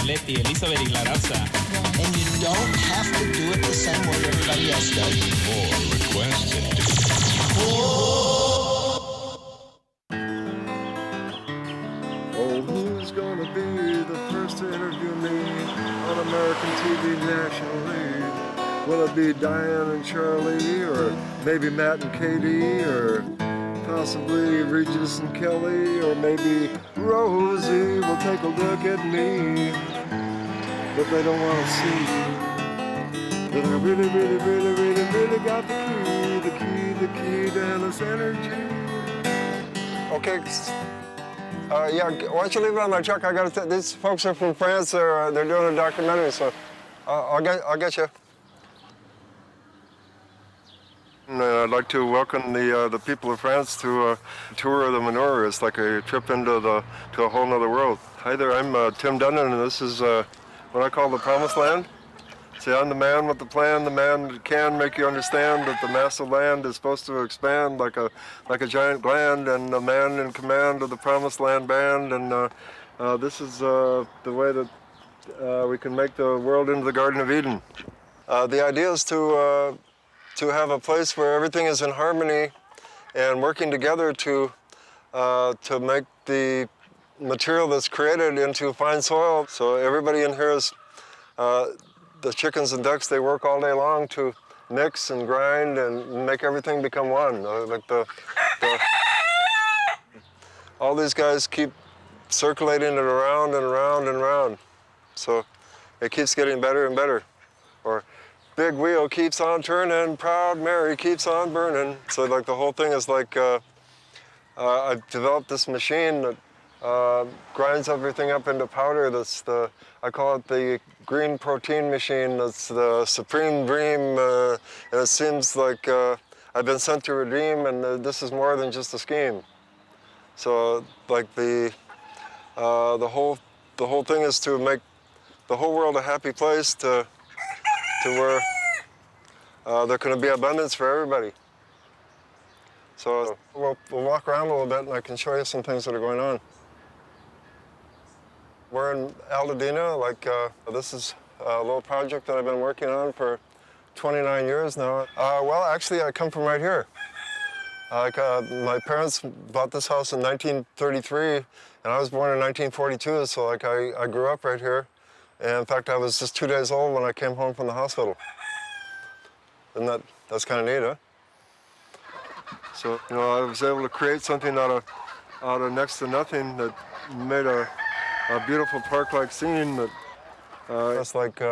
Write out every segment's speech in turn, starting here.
Letty, Elizabeth y Clarassa. And you don't have to do it the same way everybody else does. More requests and Oh, who's gonna be the first to interview me on American TV nationally? Will it be Diane and Charlie, or maybe Matt and Katie, or possibly Regis and Kelly, or maybe Rosie will take a look at me, but they don't want to see that I really, really, really, really, really got the key to endless energy. Okay. Yeah, why don't you leave it on my truck? I got to. These folks are from France. They're doing a documentary, so I'll get you. And, I'd like to welcome the people of France to a tour of the manure. It's like a trip into to a whole nother world. Hi there, I'm Tim Durden, and this is what I call the Promised Land. See, I'm the man with the plan, the man that can make you understand that the massive land is supposed to expand like a giant gland, and the man in command of the Promised Land band. And this is the way that we can make the world into the Garden of Eden. The idea is to have a place where everything is in harmony and working together to make the material that's created into fine soil. So everybody in here is. The chickens and ducks, they work all day long to mix and grind and make everything become one. Like all these guys keep circulating it around and around and around. So it keeps getting better and better. Or big wheel keeps on turning, proud Mary keeps on burning. So like the whole thing is like, I've developed this machine that grinds everything up into powder. I call it the green protein machine. That's the supreme dream, and it seems like I've been sent to redeem, and this is more than just a scheme. So, like the whole thing is to make the whole world a happy place, to where there can be abundance for everybody. So we'll walk around a little bit, and I can show you some things that are going on. We're in Altadena. This is a little project that I've been working on for 29 years now. Well, actually, I come from right here. My parents bought this house in 1933, and I was born in 1942, so I grew up right here. And in fact, I was just 2 days old when I came home from the hospital. And that's kind of neat, huh? So, I was able to create something out of next to nothing that made a beautiful park-like scene. That it's like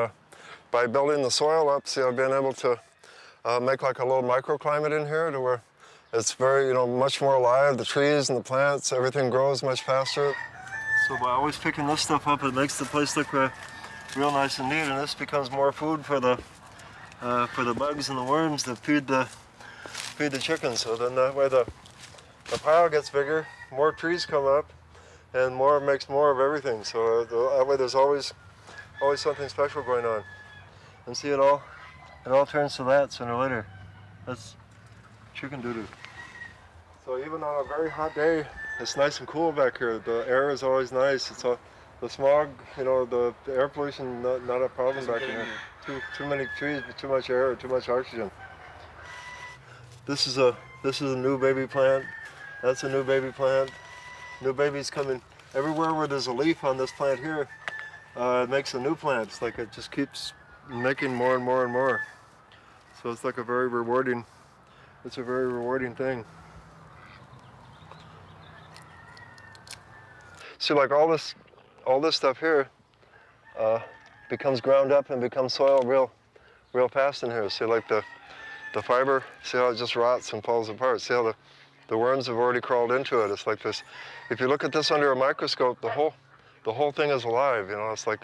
by building the soil up, see, I've been able to make like a little microclimate in here to where it's very, much more alive. The trees and the plants, everything grows much faster. So by always picking this stuff up, it makes the place look real nice and neat, and this becomes more food for the bugs and the worms that feed the chickens. So then that way the pile gets bigger, more trees come up, and more makes more of everything. So that way there's always something special going on. And see, it all turns to that sooner or later. That's chicken doo-doo. So even on a very hot day, it's nice and cool back here. The air is always nice. It's the smog, the air pollution, not a problem back here. Too many trees, too much air, too much oxygen. This is a new baby plant. That's a new baby plant. New babies coming everywhere where there's a leaf on this plant here. It makes a new plant. It's like it just keeps making more and more and more. So it's like a very rewarding thing. See, like all this stuff here becomes ground up and becomes soil real fast in here. See, like the fiber. See how it just rots and falls apart. See how the worms have already crawled into it. It's like this. If you look at this under a microscope, the whole thing is alive. It's like,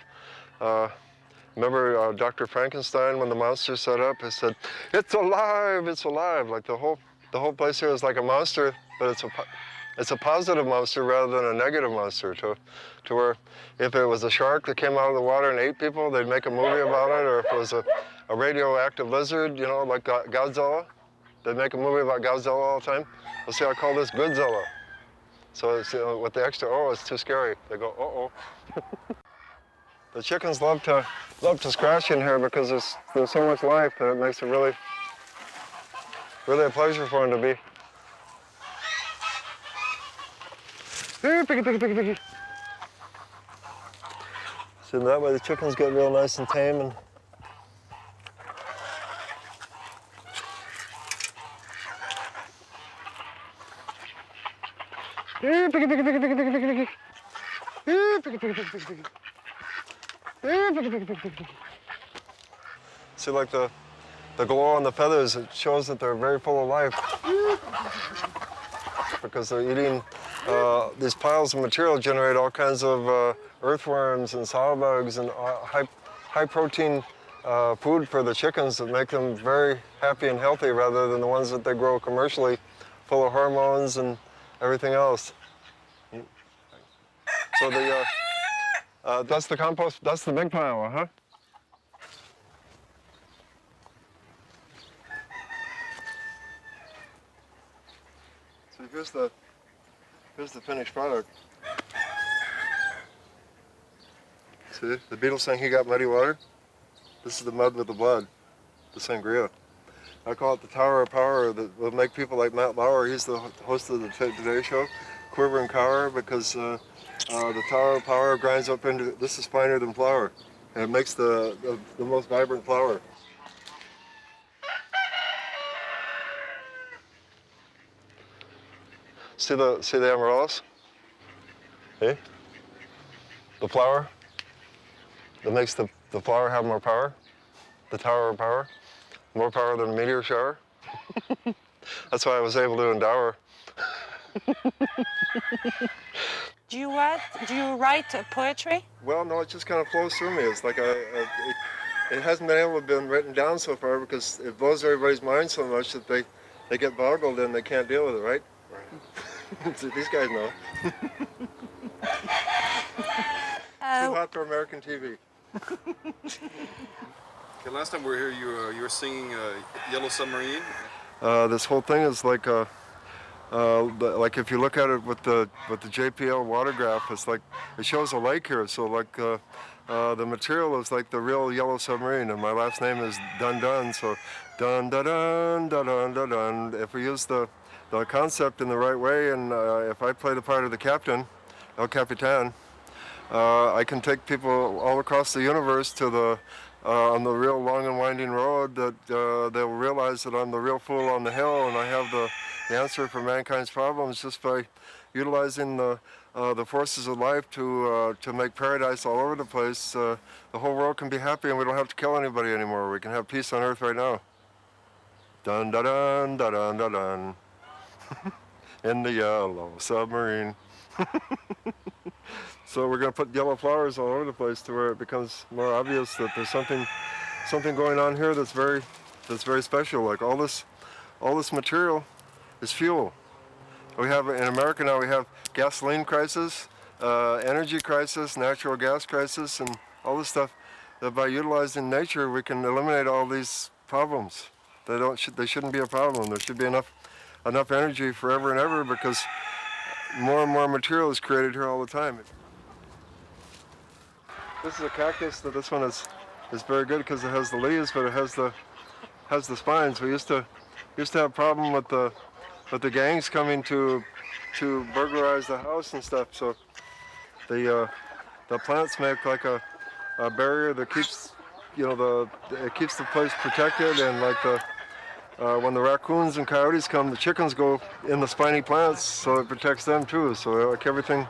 remember Dr. Frankenstein, when the monster set up, he said, "It's alive, it's alive." Like the whole place here is like a monster, but it's a positive monster rather than a negative monster. To where if it was a shark that came out of the water and ate people, they'd make a movie about it. Or if it was a radioactive lizard, like Godzilla, they'd make a movie about Godzilla all the time. Well, see, I call this Goodzilla. So it's, with the extra, it's too scary. They go, uh-oh. The chickens love to scratch in here because there's so much life that it makes it really a pleasure for them to be. Piggy, piggy, piggy, piggy. So that way the chickens get real nice and tame and piggy, piggy, piggy, piggy, piggy, piggy, piggy. Piggy, piggy, piggy, piggy, piggy. Piggy, piggy, piggy, piggy. See, like the glow on the feathers, it shows that they're very full of life because they're eating these piles of material generate all kinds of earthworms and sow bugs and high protein food for the chickens that make them very happy and healthy rather than the ones that they grow commercially full of hormones and everything else. So that's the compost, that's the big pile, huh? So here's the finished product. See, the Beatles sang He Got Muddy Water. This is the mud with the blood, the sangria. I call it the Tower of Power that will make people like Matt Lauer, he's the host of the Today Show, quiver and cower because the Tower of Power grinds up into, this is finer than flour, and it makes the most vibrant flour. See the amaryllis? Hey? The flour that makes the flour have more power, the Tower of Power, more power than a meteor shower. That's why I was able to endower. Do you write poetry? Well, no, it just kind of flows through me. It's like it hasn't been able to be written down so far because it blows everybody's mind so much that they get boggled and they can't deal with it, right? Right. These guys know. Too hot for American TV. Okay, last time we were here, you were singing Yellow Submarine. This whole thing is like if you look at it with the JPL water graph, it's like it shows a lake here. So like the material is like the real Yellow Submarine, and my last name is Dunden. So dun dun dun dun dun dun dun. If we use the concept in the right way, and if I play the part of the captain, El Capitan, I can take people all across the universe to on the real long and winding road that they'll realize that I'm the real fool on the hill, and I have the answer for mankind's problems just by utilizing the forces of life to make paradise all over the place. The whole world can be happy, and we don't have to kill anybody anymore. We can have peace on earth right now. Dun dun dun dun dun dun dun. In the Yellow Submarine. So we're going to put yellow flowers all over the place to where it becomes more obvious that there's something going on here that's very special. Like all this material is fuel. We have in America now, we have gasoline crisis, energy crisis, natural gas crisis, and all this stuff. That by utilizing nature, we can eliminate all these problems. They shouldn't be a problem. There should be enough energy forever and ever because more and more material is created here all the time. This is a cactus. This one is very good because it has the leaves, but it has the spines. We used to have a problem with the gangs coming to burglarize the house and stuff. So the plants make like a barrier that keeps it keeps the place protected, and like when the raccoons and coyotes come, the chickens go in the spiny plants, so it protects them too. So like everything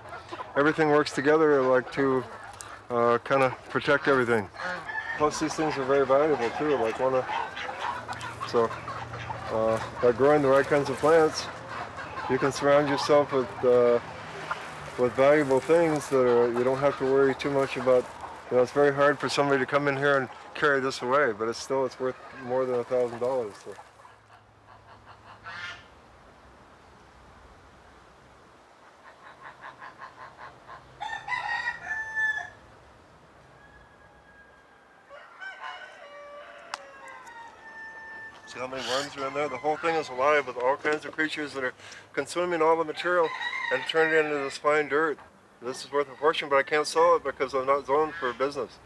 works together like to kind of protect everything. Plus these things are very valuable too. Like by growing the right kinds of plants, you can surround yourself with valuable things that you don't have to worry too much about. It's very hard for somebody to come in here and carry this away, but it's worth more than $1,000. So. See how many worms are in there? The whole thing is alive with all kinds of creatures that are consuming all the material and turning it into this fine dirt. This is worth a fortune, but I can't sell it because I'm not zoned for business.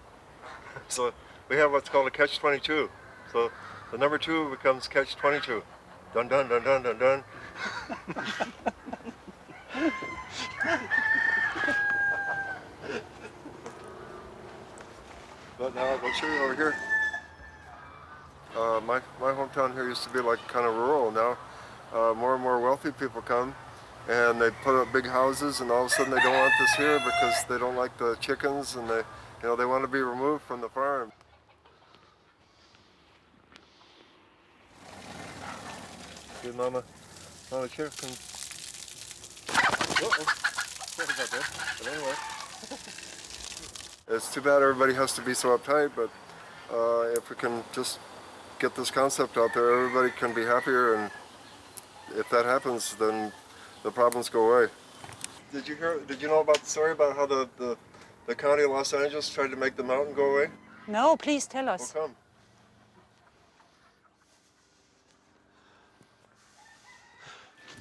So we have what's called a catch-22. So the number 2 becomes catch-22. Dun dun dun dun dun dun. But now I'll show you over here. My hometown here used to be like kind of rural. Now more and more wealthy people come and they put up big houses, and all of a sudden they don't want this here because they don't like the chickens, and they want to be removed from the farm. Good mama chicken. Uh-oh. Sorry about that. But anyway. It's too bad everybody has to be so uptight, but if we can just get this concept out there, everybody can be happier, and if that happens, then the problems go away. Did you know about the story about how the county of Los Angeles tried to make the mountain go away? No, please tell us. Well, come.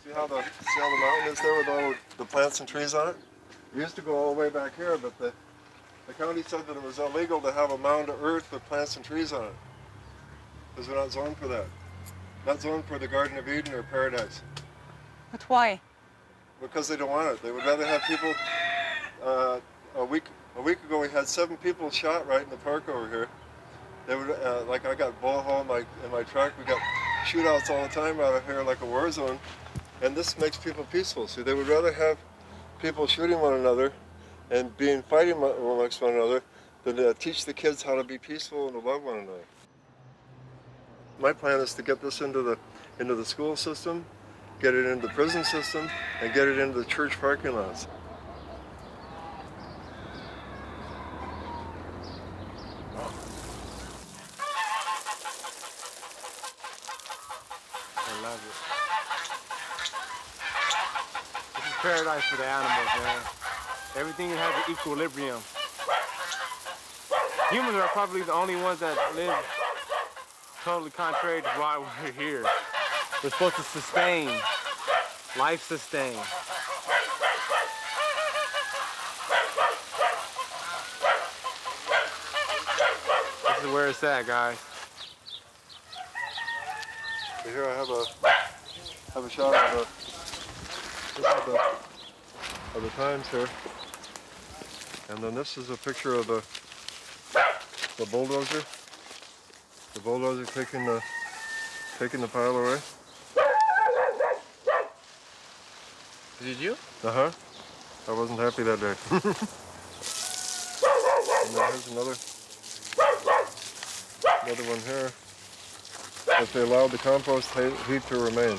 See how the mountain is there with all the plants and trees on it? It used to go all the way back here, but the county said that it was illegal to have a mound of earth with plants and trees on it, because we're not zoned for that. Not zoned for the Garden of Eden or Paradise. But why? Because they don't want it. They would rather have people. A week ago, we had 7 people shot right in the park over here. They would like I got bullet hole in my truck. We got shootouts all the time out of here, like a war zone, and this makes people peaceful. So they would rather have people shooting one another and fighting amongst one another than teach the kids how to be peaceful and to love one another. My plan is to get this into the school system, get it into the prison system, and get it into the church parking lots. I love it. This is paradise for the animals, man. Everything has an equilibrium. Humans are probably the only ones that live totally contrary to why we're here. We're supposed to sustain, life sustain. This is where it's at, guys. So here I have a shot of the times here, and then this is a picture of the bulldozer. The bulldozer taking the pile away. Did you? Uh-huh. I wasn't happy that day. And then here's another one here. If they allowed the compost heap to remain.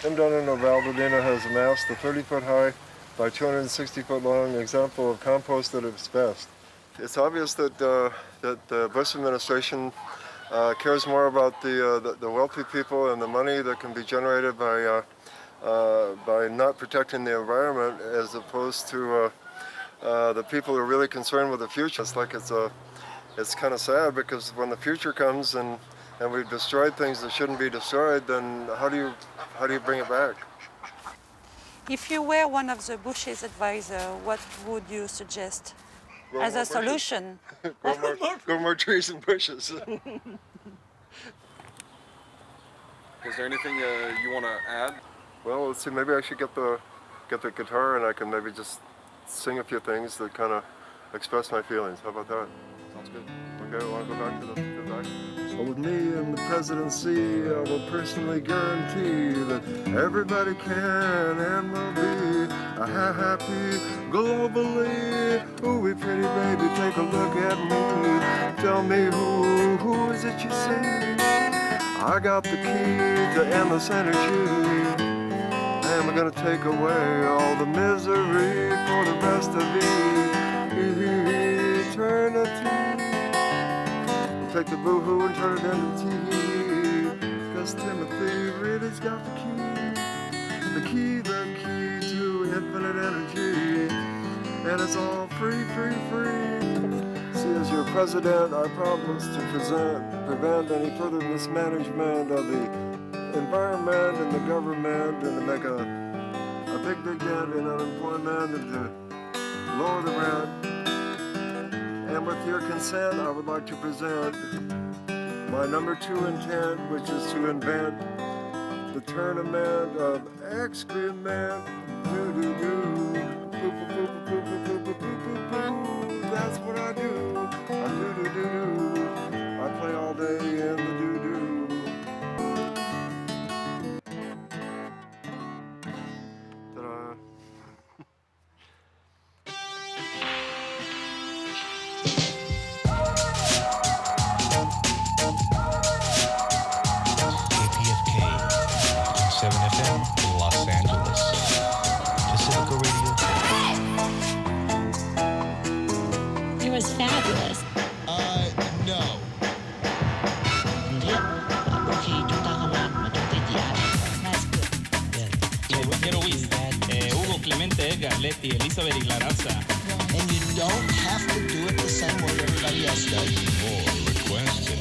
Tim Durden of Altadena has amassed a 30-foot high by 260-foot long example of compost at its best. It's obvious that the Bush administration cares more about the wealthy people and the money that can be generated by not protecting the environment, as opposed to the people who are really concerned with the future. It's kind of sad, because when the future comes and we've destroyed things that shouldn't be destroyed, then how do you bring it back? If you were one of the Bush's advisors, what would you suggest as a solution? Grow more trees and bushes. Is there anything you want to add? Well, let's see. Maybe I should get the guitar, and I can maybe just sing a few things that kind of express my feelings. How about that? Sounds good. Okay, I want to go back to the back. So with me in the presidency, I will personally guarantee that everybody can and will be happy globally. Ooh, pretty baby, take a look at me. Tell me who is it you see? I got the key to endless energy, and we're gonna take away all the misery for the rest of eternity. Take the boo-hoo and turn it into tea, because Timothy really's got the key to infinite energy, and it's all free. See, as your president, our problem is to prevent any further mismanagement of the environment and the government, and to make a big dent in unemployment, and to lower the rent. And with your consent, I would like to present my number 2 intent, which is to invent the tournament of excrement. Do-do-do. Poo-poo-poo-poo-poo-poo-poo-poo-poo. That's what I do. I do-do-do-do. I play all day in the do-do. Ta-da. KPFK, 7 FM, Los Angeles. Pacifica Radio. It was fabulous. No. Luis, Hugo, Clemente, Edgar, Leti, Elizabeth y Claranza. And you don't have to do it the same way everybody else does. More requested.